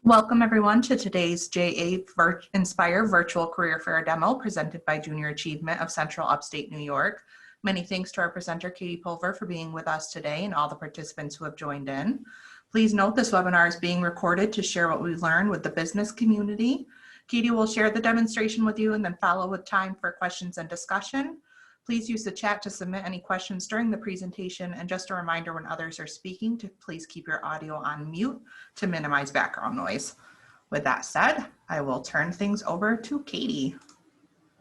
Welcome everyone to today's JA Inspire Virtual Career Fair demo presented by Junior Achievement of Central Upstate New York. Many thanks to our presenter Katie Pulver for being with us today and all the participants who have joined in. Please note this webinar is being recorded to share what we've learned with the business community. Katie will share the demonstration with you and then follow with time for questions and discussion. Please use the chat to submit any questions during the presentation, and just a reminder when others are speaking to please keep your audio on mute to minimize background noise. With that said, I will turn things over to Katie.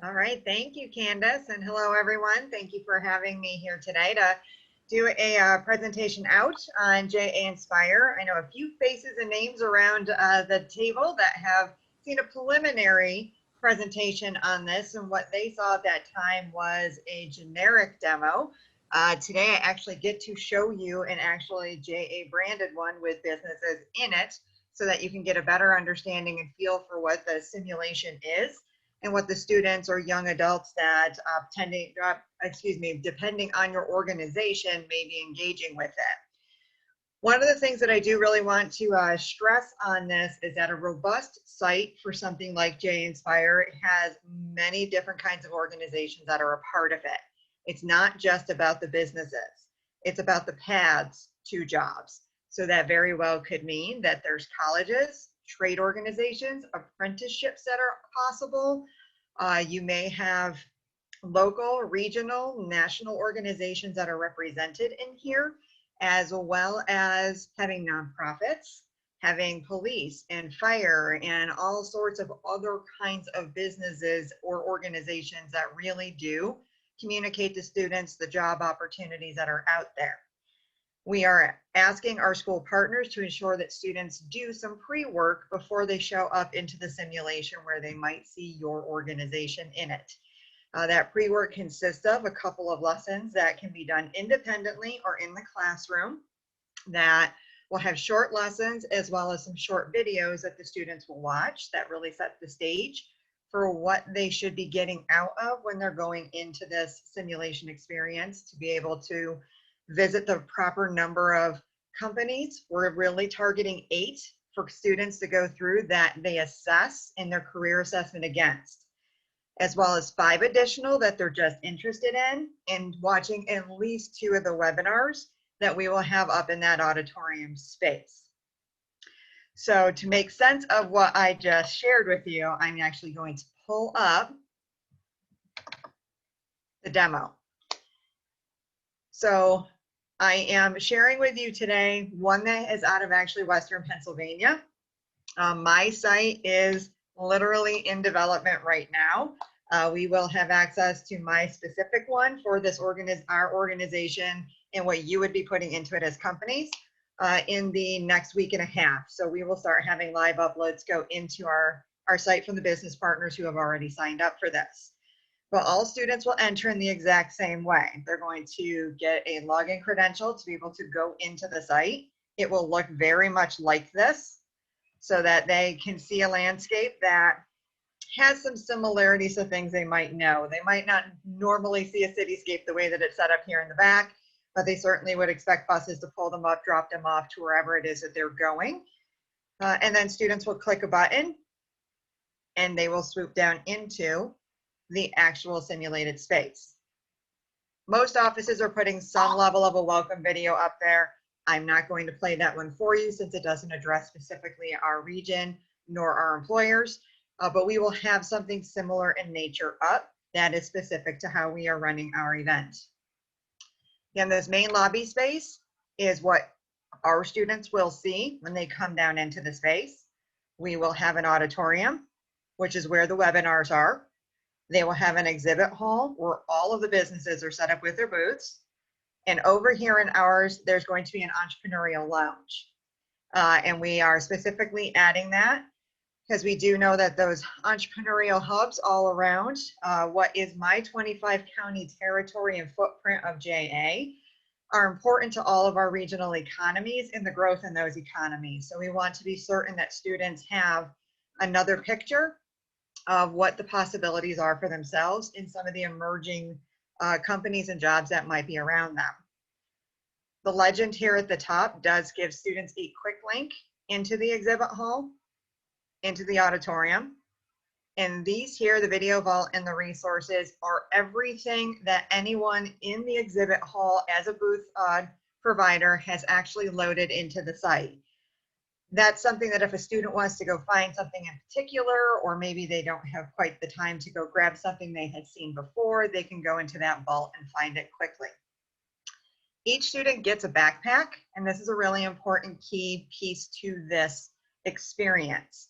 All right, thank you, Candace, and hello everyone. Thank you for having me here today to do a presentation out on JA Inspire. I know a few faces and names around the table that have seen a preliminary presentation on this, and what they saw at that time was a generic demo. Today I actually get to show you an actually JA branded one with businesses in it so that you can get a better understanding and feel for what the simulation is and what the students or young adults that depending on your organization may be engaging with it. One of the things that I do really want to stress on this is that a robust site for something like JA Inspire has many different kinds of organizations that are a part of it. It's not just about the businesses. It's about the paths to jobs. So that very well could mean that there's colleges, trade organizations, apprenticeships that are possible. You may have local, regional, national organizations that are represented in here, as well as having nonprofits, having police and fire and all sorts of other kinds of businesses or organizations that really do communicate to students the job opportunities that are out there. We are asking our school partners to ensure that students do some pre-work before they show up into the simulation where they might see your organization in it. That pre-work consists of a couple of lessons that can be done independently or in the classroom that will have short lessons as well as some short videos that the students will watch that really set the stage for what they should be getting out of when they're going into this simulation experience to be able to visit the proper number of companies. We're really targeting 8 for students to go through that they assess in their career assessment against, as well as 5 additional that they're just interested in and watching at least 2 of the webinars that we will have up in that auditorium space. So to make sense of what I just shared with you, I'm actually going to pull up the demo. So I am sharing with you today one that is out of actually Western Pennsylvania. My site is literally in development right now. We will have access to my specific one for this our organization and what you would be putting into it as companies in the next week and a half. So we will start having live uploads go into our site from the business partners who have already signed up for this. But all students will enter in the exact same way. They're going to get a login credential to be able to go into the site. It will look very much like this so that they can see a landscape that has some similarities to things they might know. They might not normally see a cityscape the way that it's set up here in the back, but they certainly would expect buses to pull them up, drop them off to wherever it is that they're going. And then students will click a button and they will swoop down into the actual simulated space. Most offices are putting some level of a welcome video up there. I'm not going to play that one for you since it doesn't address specifically our region nor our employers, but we will have something similar in nature up that is specific to how we are running our event. Again, this main lobby space is what our students will see when they come down into the space. We will have an auditorium, which is where the webinars are. They will have an exhibit hall where all of the businesses are set up with their booths. And over here in ours, there's going to be an entrepreneurial lounge. And we are specifically adding that because we do know that those entrepreneurial hubs all around what is my 25 county territory and footprint of JA are important to all of our regional economies and the growth in those economies. So we want to be certain that students have another picture of what the possibilities are for themselves in some of the emerging companies and jobs that might be around them. The legend here at the top does give students a quick link into the exhibit hall. into the auditorium. And these here, the video vault and the resources, are everything that anyone in the exhibit hall as a booth provider has actually loaded into the site. That's something that if a student wants to go find something in particular, or maybe they don't have quite the time to go grab something they had seen before, they can go into that vault and find it quickly. Each student gets a backpack, and this is a really important key piece to this experience,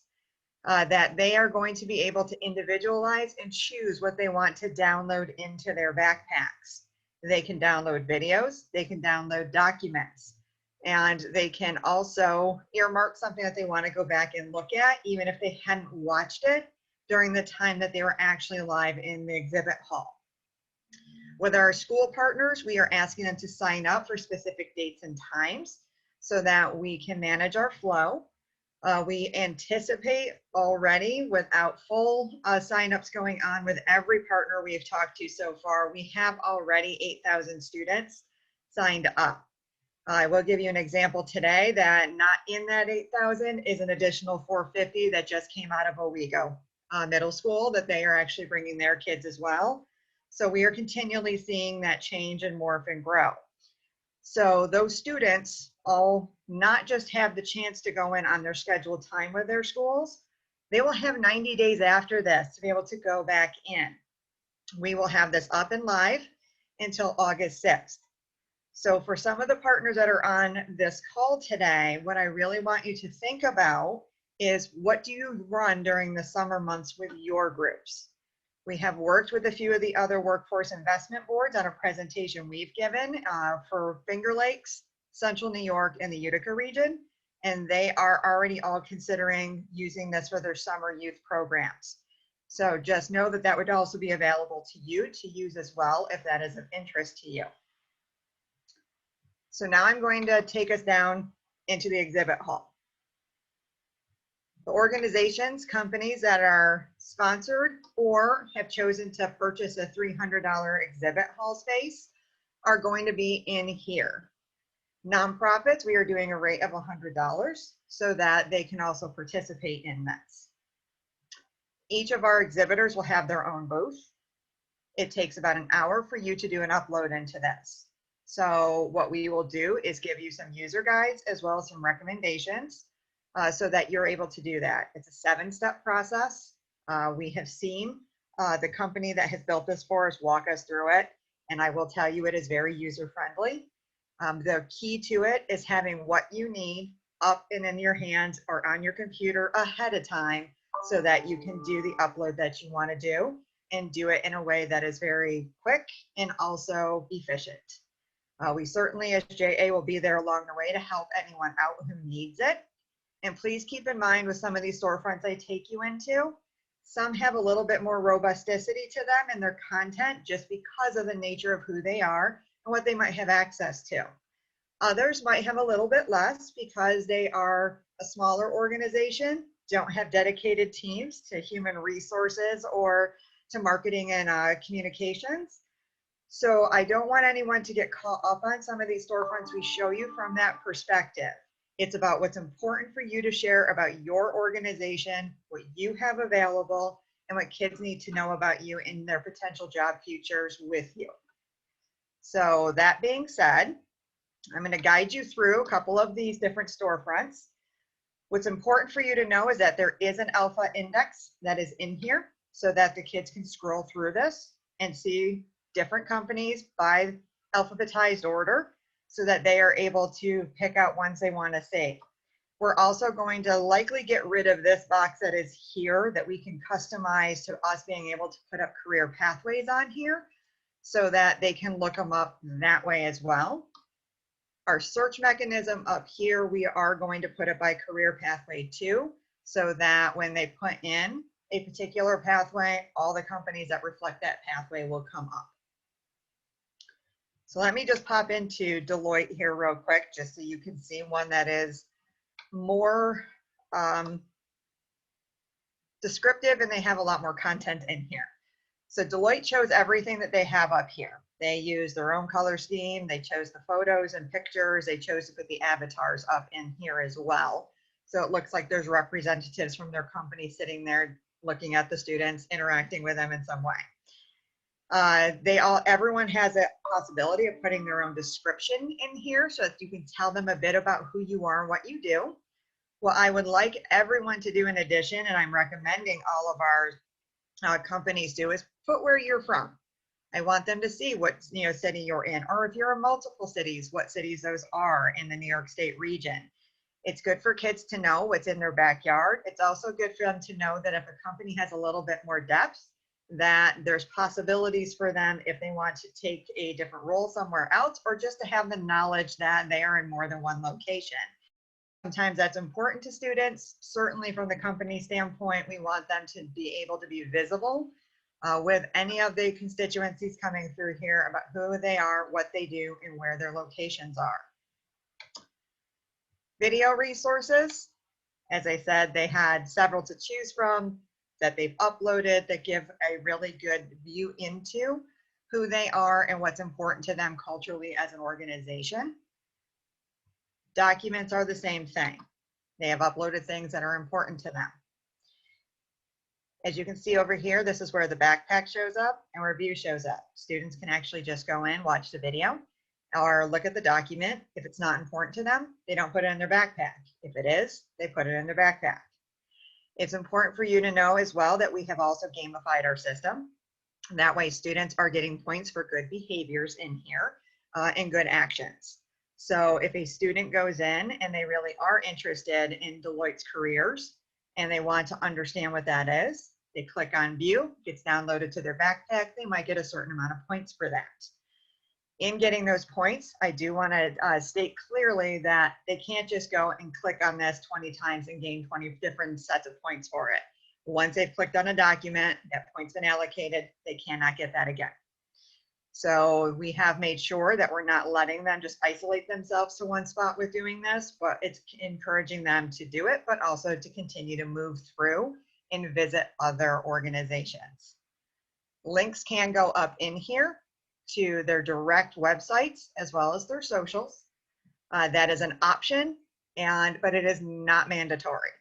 that they are going to be able to individualize and choose what they want to download into their backpacks. They can download videos, they can download documents, and they can also earmark something that they want to go back and look at, even if they hadn't watched it during the time that they were actually live in the exhibit hall. With our school partners, we are asking them to sign up for specific dates and times so that we can manage our flow. We anticipate already, without full signups going on with every partner we've talked to so far, we have already 8,000 students signed up. I will give you an example today that not in that 8,000 is an additional 450 that just came out of Owego Middle School, that they are actually bringing their kids as well. So we are continually seeing that change and morph and grow. So those students all not just have the chance to go in on their scheduled time with their schools, they will have 90 days after this to be able to go back in. We will have this up and live until August 6th. So for some of the partners that are on this call today, what I really want you to think about is, what do you run during the summer months with your groups? We have worked with a few of the other workforce investment boards on a presentation we've given for Finger Lakes, Central New York, and the Utica region, and they are already all considering using this for their summer youth programs. So just know that that would also be available to you to use as well if that is of interest to you. So now I'm going to take us down into the exhibit hall. The organizations, companies that are sponsored or have chosen to purchase a $300 exhibit hall space are going to be in here. Nonprofits, we are doing a rate of $100 so that they can also participate in this. Each of our exhibitors will have their own booth. It takes about an hour for you to do an upload into this. So what we will do is give you some user guides as well as some recommendations so that you're able to do that. It's a 7-step process. We have seen the company that has built this for us walk us through it, and I will tell you it is very user-friendly. The key to it is having what you need up and in your hands or on your computer ahead of time so that you can do the upload that you want to do and do it in a way that is very quick and also efficient. We certainly, as JA, will be there along the way to help anyone out who needs it. And please keep in mind, with some of these storefronts I take you into, some have a little bit more robusticity to them in their content just because of the nature of who they are and what they might have access to. Others might have a little bit less because they are a smaller organization, don't have dedicated teams to human resources or to marketing and communications. So I don't want anyone to get caught up on some of these storefronts we show you from that perspective. It's about what's important for you to share about your organization, what you have available, and what kids need to know about you in their potential job futures with you. So that being said, I'm going to guide you through a couple of these different storefronts. What's important for you to know is that there is an alpha index that is in here so that the kids can scroll through this and see different companies by alphabetized order so that they are able to pick out ones they want to see. We're also going to likely get rid of this box that is here that we can customize to us being able to put up career pathways on here so that they can look them up that way as well. Our search mechanism up here, we are going to put it by career pathway too, so that when they put in a particular pathway, all the companies that reflect that pathway will come up. So let me just pop into Deloitte here real quick, just so you can see one that is more descriptive and they have a lot more content in here. So Deloitte chose everything that they have up here. They use their own color scheme. They chose the photos and pictures. They chose to put the avatars up in here as well. So it looks like there's representatives from their company sitting there looking at the students, interacting with them in some way. Everyone has a possibility of putting their own description in here so that you can tell them a bit about who you are and what you do. What I would like everyone to do in addition, and I'm recommending all of our companies do, is put where you're from. I want them to see what city you're in, or if you're in multiple cities, what cities those are in the New York State region. It's good for kids to know what's in their backyard. It's also good for them to know that if a company has a little bit more depth, that there's possibilities for them if they want to take a different role somewhere else, or just to have the knowledge that they are in more than one location. Sometimes that's important to students. Certainly from the company standpoint, we want them to be able to be visible with any of the constituencies coming through here about who they are, what they do, and where their locations are. Video resources, as I said, they had several to choose from that they've uploaded that give a really good view into who they are and what's important to them culturally as an organization. Documents are the same thing. They have uploaded things that are important to them. As you can see over here, this is where the backpack shows up and review shows up. Students can actually just go in, watch the video, or look at the document. If it's not important to them, they don't put it in their backpack. If it is, they put it in their backpack. It's important for you to know as well that we have also gamified our system. That way students are getting points for good behaviors in here and good actions. So if a student goes in and they really are interested in Deloitte's careers and they want to understand what that is, they click on view, gets downloaded to their backpack, they might get a certain amount of points for that. In getting those points, I do want to state clearly that they can't just go and click on this 20 times and gain 20 different sets of points for it. Once they've clicked on a document, that point's been allocated, they cannot get that again. So we have made sure that we're not letting them just isolate themselves to one spot with doing this, but it's encouraging them to do it, but also to continue to move through and visit other organizations. Links can go up in here to their direct websites as well as their socials. That is an option, but it is not mandatory.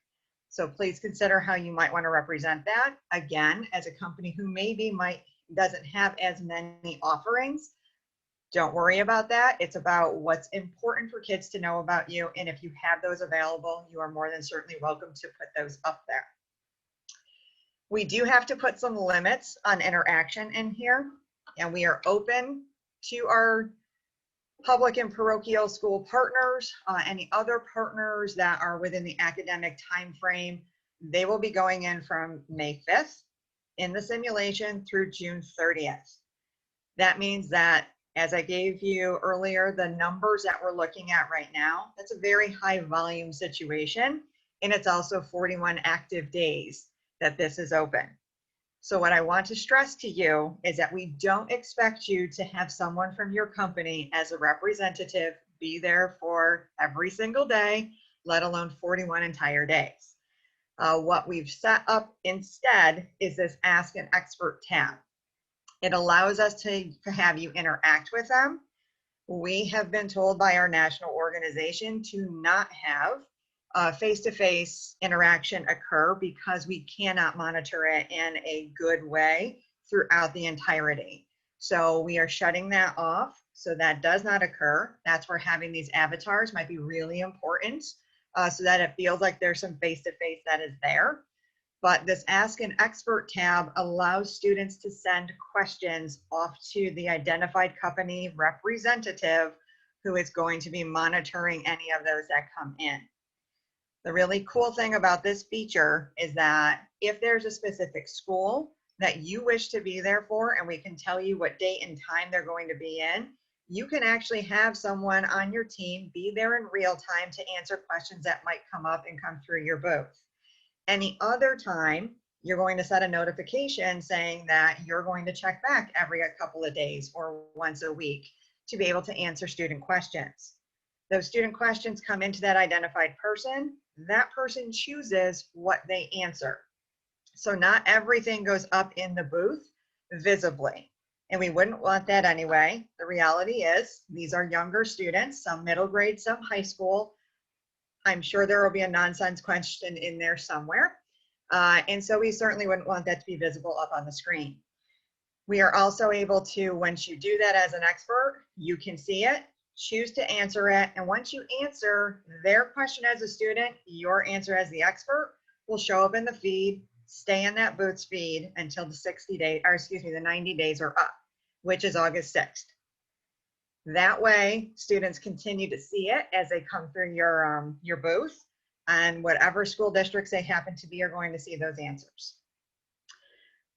So please consider how you might want to represent that. Again, as a company who maybe doesn't have as many offerings, don't worry about that. It's about what's important for kids to know about you. And if you have those available, you are more than certainly welcome to put those up there. We do have to put some limits on interaction in here, and we are open to our public and parochial school partners, any other partners that are within the academic time frame. They will be going in from May 5th in the simulation through June 30th. That means that, as I gave you earlier, the numbers that we're looking at right now, that's a very high volume situation, and it's also 41 active days that this is open. So what I want to stress to you is that we don't expect you to have someone from your company as a representative be there for every single day, let alone 41 entire days. What we've set up instead is this Ask an Expert tab. It allows us to have you interact with them. We have been told by our national organization to not have face-to-face interaction occur because we cannot monitor it in a good way throughout the entirety. So we are shutting that off so that does not occur. That's where having these avatars might be really important so that it feels like there's some face-to-face that is there. But this Ask an Expert tab allows students to send questions off to the identified company representative who is going to be monitoring any of those that come in. The really cool thing about this feature is that if there's a specific school that you wish to be there for, and we can tell you what date and time they're going to be in, you can actually have someone on your team be there in real time to answer questions that might come up and come through your booth. Any other time, you're going to set a notification saying that you're going to check back every couple of days or once a week to be able to answer student questions. Those student questions come into that identified person. That person chooses what they answer. So not everything goes up in the booth visibly, and we wouldn't want that anyway. The reality is these are younger students, some middle grade, some high school. I'm sure there will be a nonsense question in there somewhere. And so we certainly wouldn't want that to be visible up on the screen. We are also able to, once you do that as an expert, you can see it, choose to answer it. And once you answer their question as a student, your answer as the expert will show up in the feed, stay in that Boots feed until the 60 days, or excuse me, the 90 days are up, which is August 6th. That way, students continue to see it as they come through your booth, and whatever school districts they happen to be are going to see those answers.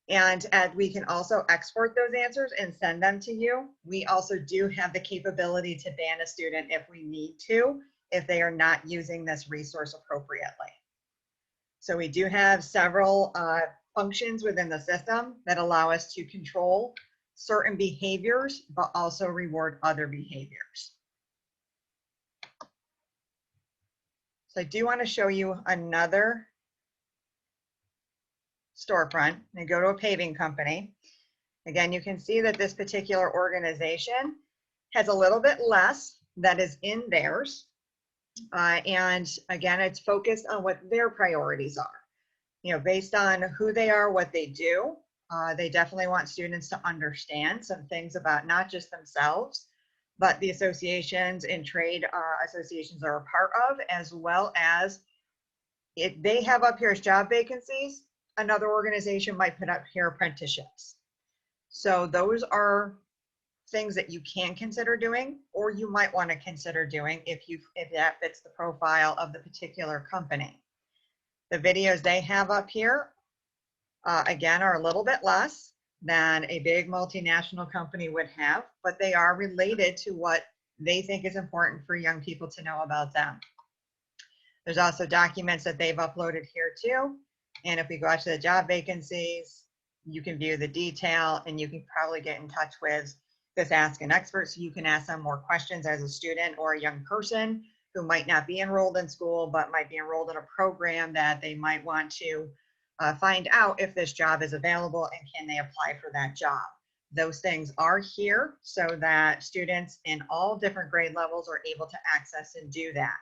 And we can also export those answers and send them to you. We also do have the capability to ban a student if we need to, if they are not using this resource appropriately. So we do have several functions within the system that allow us to control certain behaviors, but also reward other behaviors. So I do want to show you another storefront and go to a paving company. Again, you can see that this particular organization has a little bit less that is in theirs. And again, it's focused on what their priorities are. You know, based on who they are, what they do, they definitely want students to understand some things about not just themselves, but the associations and trade associations are a part of, as well as if they have up here as job vacancies, another organization might put up here apprenticeships. So those are things that you can consider doing, or you might want to consider doing if that fits the profile of the particular company. The videos they have up here, again, are a little bit less than a big multinational company would have, but they are related to what they think is important for young people to know about them. There's also documents that they've uploaded here too. And if we go out to the job vacancies, you can view the detail, and you can probably get in touch with this Ask an Expert, so you can ask them more questions as a student or a young person who might not be enrolled in school, but might be enrolled in a program that they might want to find out if this job is available and can they apply for that job. Those things are here so that students in all different grade levels are able to access and do that.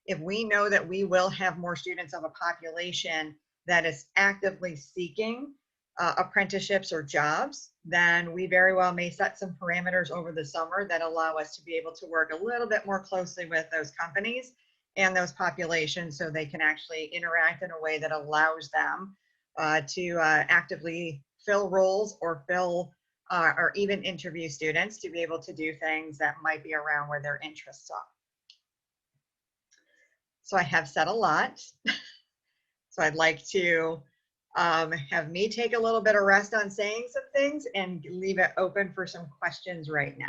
If we know that we will have more students of a population that is actively seeking apprenticeships or jobs, then we very well may set some parameters over the summer that allow us to be able to work a little bit more closely with those companies and those populations, so they can actually interact in a way that allows them to actively fill roles or fill or even interview students to be able to do things that might be around where their interests are. So I have said a lot. So I'd like to have me take a little bit of rest on saying some things and leave it open for some questions right now.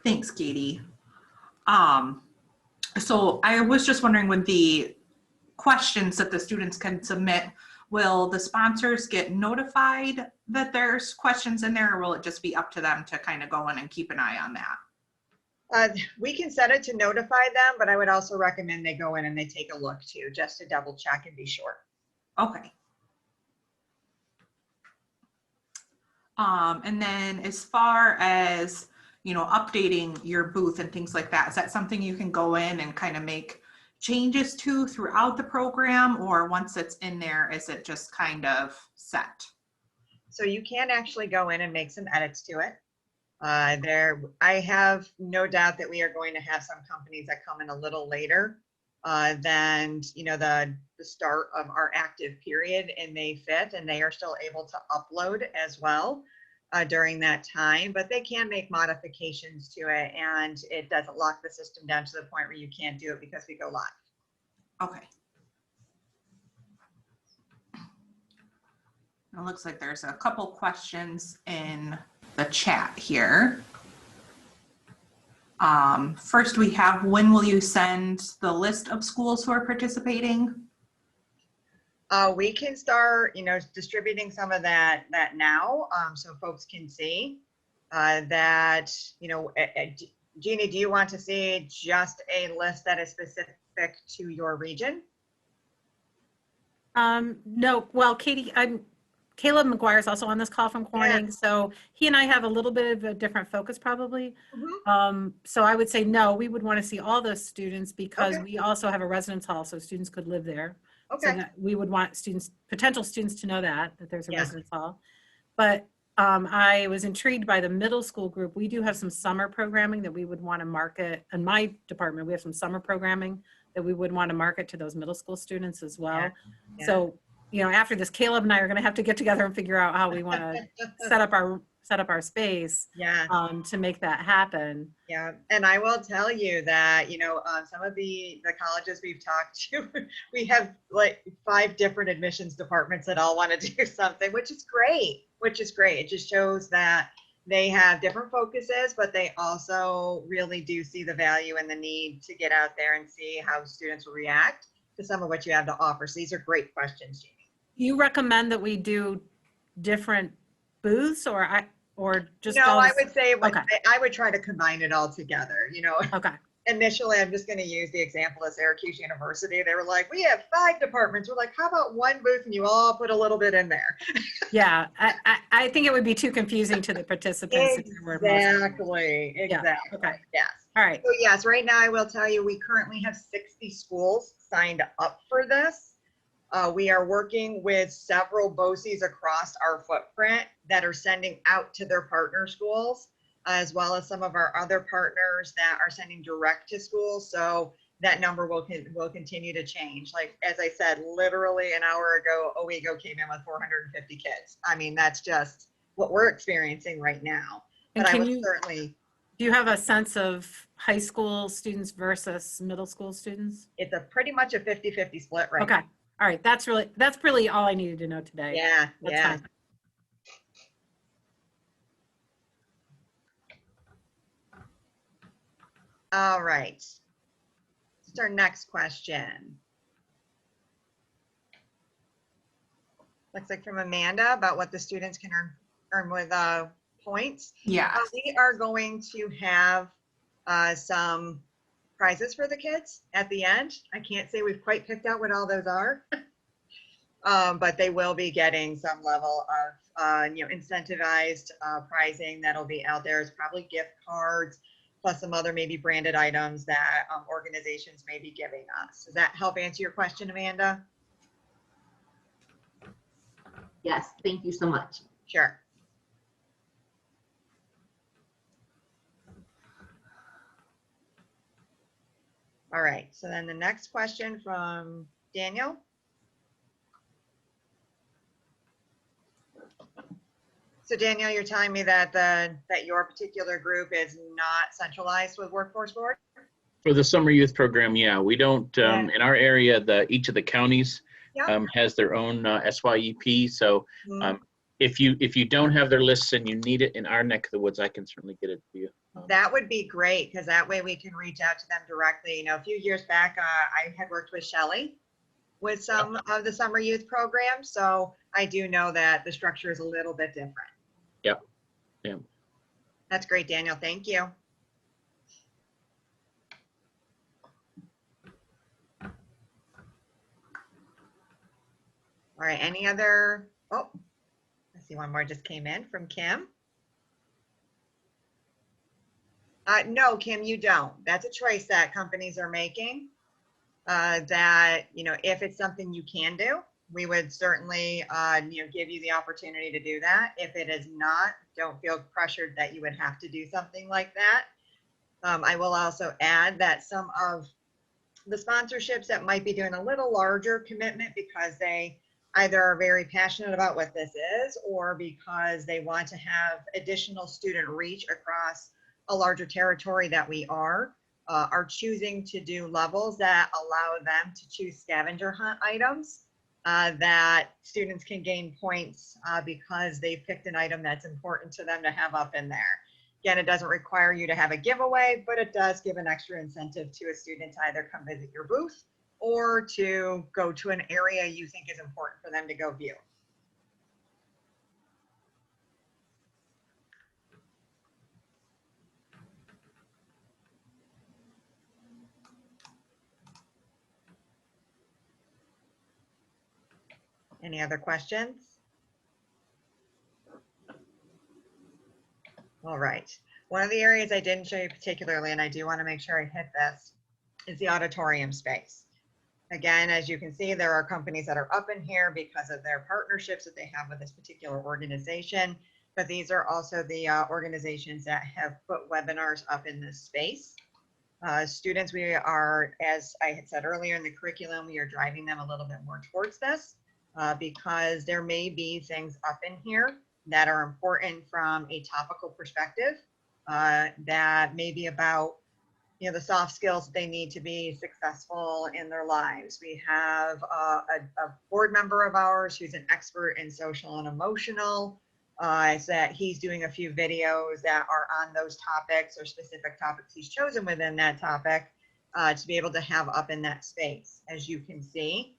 Thanks, Katie. So I was just wondering, with the questions that the students can submit, will the sponsors get notified that there's questions in there, or will it just be up to them to kind of go in and keep an eye on that? We can set it to notify them, but I would also recommend they go in and they take a look too, just to double check and be sure. Okay. And then as far as, you know, updating your booth and things like that, is that something you can go in and kind of make changes to throughout the program, or once it's in there, is it just kind of set? So you can actually go in and make some edits to it. I have no doubt that we are going to have some companies that come in a little later than, you know, the start of our active period and May 5th, and they are still able to upload as well during that time, but they can make modifications to it, and it doesn't lock the system down to the point where you can't do it because we go live. Okay. It looks like there's a couple questions in the chat here. First, we have, when will you send the list of schools who are participating? We can start, you know, distributing some of that now, so folks can see that, you know, Jeannie, do you want to see just a list that is specific to your region? No, well, Katie, Caleb McGuire is also on this call from Yeah. Corning. So he and I have a little bit of a different focus probably. Mhm. So I would say, no, we would want to see all those students because Okay. we also have a residence hall, so students could live there. So Okay. that we would want students, potential students to know that there's a Yeah. residence hall. But I was intrigued by the middle school group. We do have some summer programming that we would want to market. In my department, we have some summer programming that we would want to market to those middle school students as well. Yeah. So, you know, after this, Caleb and I are going to have to get together and figure out how we want to set up our space Yeah. to make that happen. Yeah, and I will tell you that, you know, some of the colleges we've talked to, we have like 5 different admissions departments that all want to do something, which is great, It just shows that they have different focuses, but they also really do see the value and the need to get out there and see how students will react to some of what you have to offer. So these are great questions, Jamie. You recommend that we do different booths or just No, all I this- would say Okay. I would try to combine it all together, you know. Okay. Initially, I'm just going to use the example of Syracuse University. They were like, we have 5 departments. We're like, how about one booth and you all put a little bit in there? Yeah, I think it would be too confusing to the participants. If there were Exactly. Yeah, Exactly. okay. Yes. All right. So yes, right now I will tell you, we currently have 60 schools signed up for this. We are working with several BOCES across our footprint that are sending out to their partner schools, as well as some of our other partners that are sending direct to schools. So that number will continue to change. Like, as I said, literally an hour ago, OEGO came in with 450 kids. I mean, that's just what we're experiencing right now. And But I can would you, certainly, do you have a sense of high school students versus middle school students? it's a pretty much a 50-50 split right Okay. now. All right. That's really all I needed to know today. Yeah, That's yeah. fine. All right. What's our next question? Looks like from Amanda about what the students can earn with points. Yeah. We are going to have some prizes for the kids at the end. I can't say we've quite picked out what all those are, but they will be getting some level of incentivized prizing that'll be out there. It's probably gift cards, plus some other maybe branded items that organizations may be giving us. Does that help answer your question, Amanda? Yes, thank you so much. Sure. All right, so then the next question from Daniel. So Daniel, you're telling me that that your particular group is not centralized with Workforce Board? For the summer youth program, yeah, we don't, Yeah. in our area, each of the counties Yeah. has their own SYEP. So Mhm. if you don't have their lists and you need it in our neck of the woods, I can certainly get it to you. That would be great, because that way we can reach out to them directly. You know, a few years back, I had worked with Shelley with some of the summer youth programs, so I do know that the structure is a little bit different. Yep. Yeah. That's great, Daniel. Thank you. All right, any other, oh, I see one more just came in from Kim. No, Kim, you don't. That's a choice that companies are making. That, you know, if it's something you can do, we would certainly, give you the opportunity to do that. If it is not, don't feel pressured that you would have to do something like that. I will also add that some of the sponsorships that might be doing a little larger commitment because they either are very passionate about what this is or because they want to have additional student reach across a larger territory that we are choosing to do levels that allow them to choose scavenger hunt items that students can gain points because they picked an item that's important to them to have up in there. Again, it doesn't require you to have a giveaway, but it does give an extra incentive to a student to either come visit your booth or to go to an area you think is important for them to go view. Any other questions? All right. One of the areas I didn't show you particularly, and I do want to make sure I hit this, is the auditorium space. Again, as you can see, there are companies that are up in here because of their partnerships that they have with this particular organization, but these are also the organizations that have put webinars up in this space. Students, we are, as I had said earlier in the curriculum, we are driving them a little bit more towards this because there may be things up in here that are important from a topical perspective that may be about the soft skills that they need to be successful in their lives. We have a board member of ours who's an expert in social and emotional. So that he's doing a few videos that are on those topics or specific topics he's chosen within that topic to be able to have up in that space. As you can see,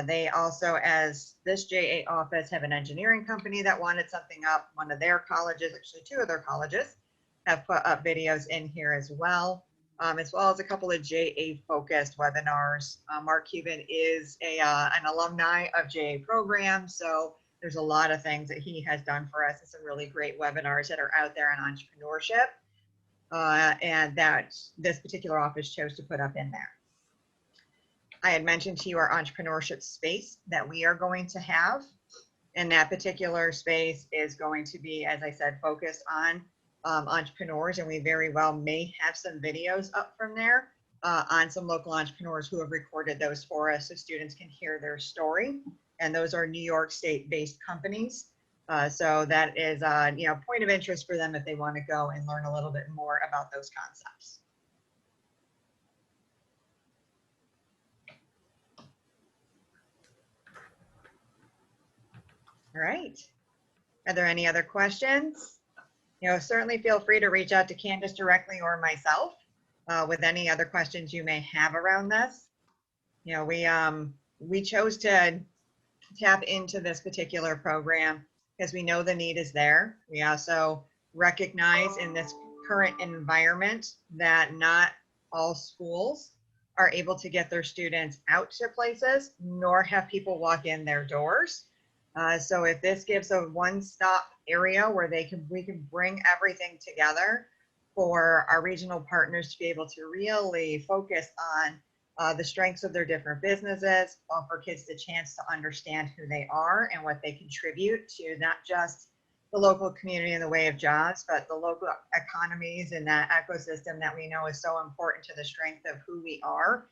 they also, as this JA office, have an engineering company that wanted something up. One of their colleges, actually 2 of their colleges, have put up videos in here as well as a couple of JA-focused webinars. Mark Cuban is an alumni of JA programs, so there's a lot of things that he has done for us and some really great webinars that are out there on entrepreneurship and that this particular office chose to put up in there. I had mentioned to you our entrepreneurship space that we are going to have, and that particular space is going to be, as I said, focused on entrepreneurs, and we very well may have some videos up from there on some local entrepreneurs who have recorded those for us so students can hear their story. And those are New York State based companies. So that is point of interest for them if they want to go and learn a little bit more about those concepts. All right. Are there any other questions? Certainly feel free to reach out to Candace directly or myself with any other questions you may have around this. We chose to tap into this particular program because we know the need is there. We also recognize in this current environment that not all schools are able to get their students out to places, nor have people walk in their doors. So if this gives a one-stop area where we can bring everything together for our regional partners to be able to really focus on the strengths of their different businesses, offer kids the chance to understand who they are and what they contribute to not just the local community in the way of jobs, but the local economies and that ecosystem that we know is so important to the strength of who we are,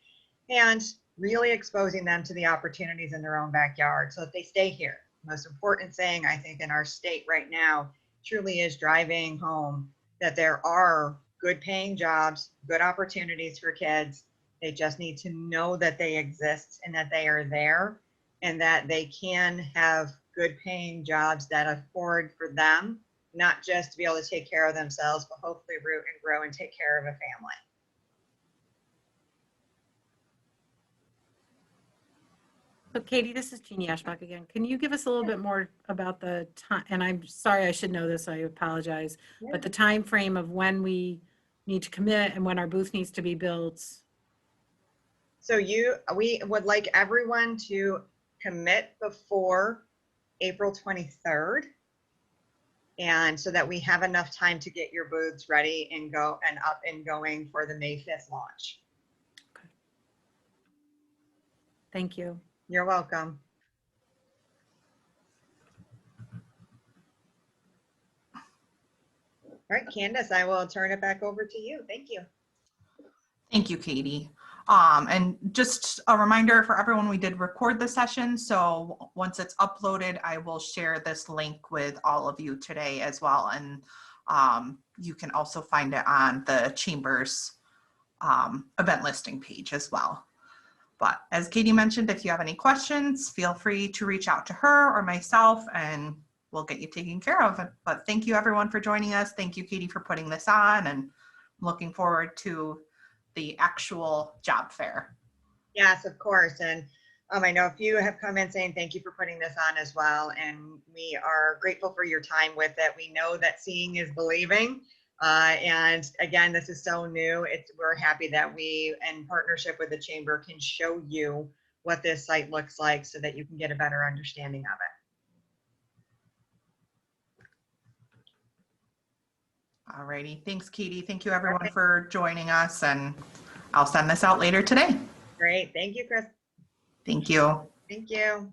and really exposing them to the opportunities in their own backyard so that they stay here. Most important thing, I think, in our state right now truly is driving home that there are good paying jobs, good opportunities for kids. They just need to know that they exist and that they are there and that they can have good paying jobs that afford for them, not just to be able to take care of themselves, but hopefully root and grow and take care of a family. So Katie, this is Jeannie Ashbach again. Can you give us a little bit more about the time? And I'm sorry, I should know this, I apologize, but the time frame of when we need to commit and when our booth needs to be built. So we would like everyone to commit before April 23rd. And so that we have enough time to get your booths ready and go and up and going for the May 5th launch. Okay. Thank you. You're welcome. All right, Candace, I will turn it back over to you. Thank you. Thank you, Katie. And just a reminder for everyone, we did record the session. So once it's uploaded, I will share this link with all of you today as well. And you can also find it on the Chamber's event listing page as well. But as Katie mentioned, if you have any questions, feel free to reach out to her or myself and we'll get you taken care of. But thank you everyone for joining us. Thank you, Katie, for putting this on, and I'm looking forward to the actual job fair. Yes, of course. And I know a few have come in saying thank you for putting this on as well. And we are grateful for your time with it. We know that seeing is believing. And again, this is so new. We're happy that we, in partnership with the Chamber, can show you what this site looks like so that you can get a better understanding of it. Alrighty, thanks, Katie. Thank you everyone for joining us, and I'll send this out later today. Great. Thank you, Chris. Thank you. Thank you.